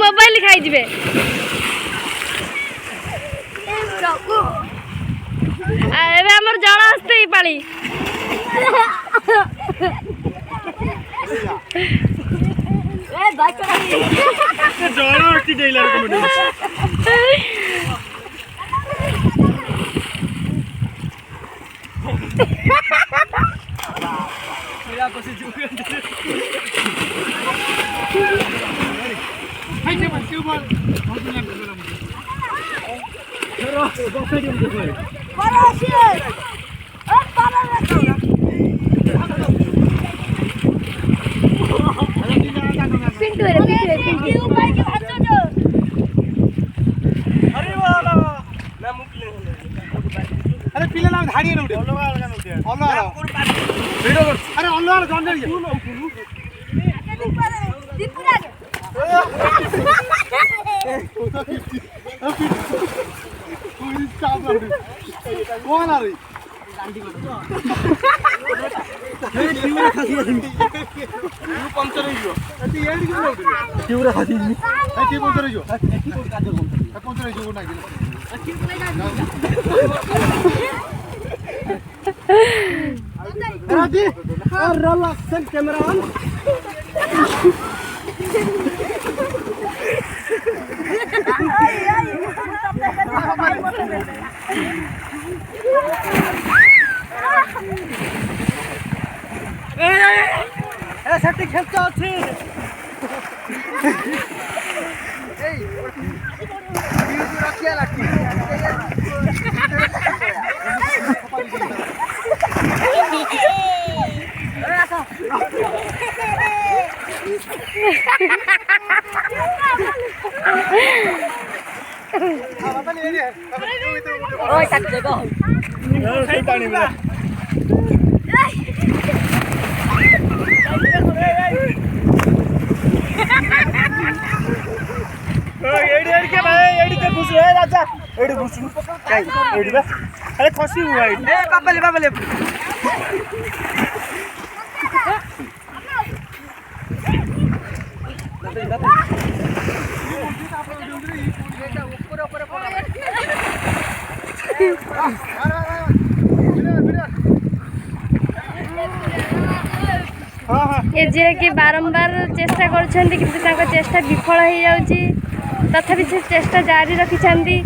mobile खाई जिवे एबे हमर जड़ा हस्ते ही पाली ए बाइक का जड़ा हस्ती देला मेरा कोसी जुगे हाय जे बस ऊपर बहुत लग गया मुझे चलो बॉक्स दे मुझे पारा से ओ पारा रखो पिंटू रे पिंटू बाइक हटो जो अरे वाला ना मुकले अरे पिले ना धाड़ी रे उठे अलग अलग उठे वीडियो कर अरे अलग अलग जान दे दीपुरा कौन आ रही पंचर कैमरा सेठी खेलते अच्छे अरे खसी हुआ बाबा ये जे कि बारंबार चेष्टा करछन्ती किंतु तांको चेष्टा विफल हो जाउची तथापि से चेष्टा जारी रखिछन्ती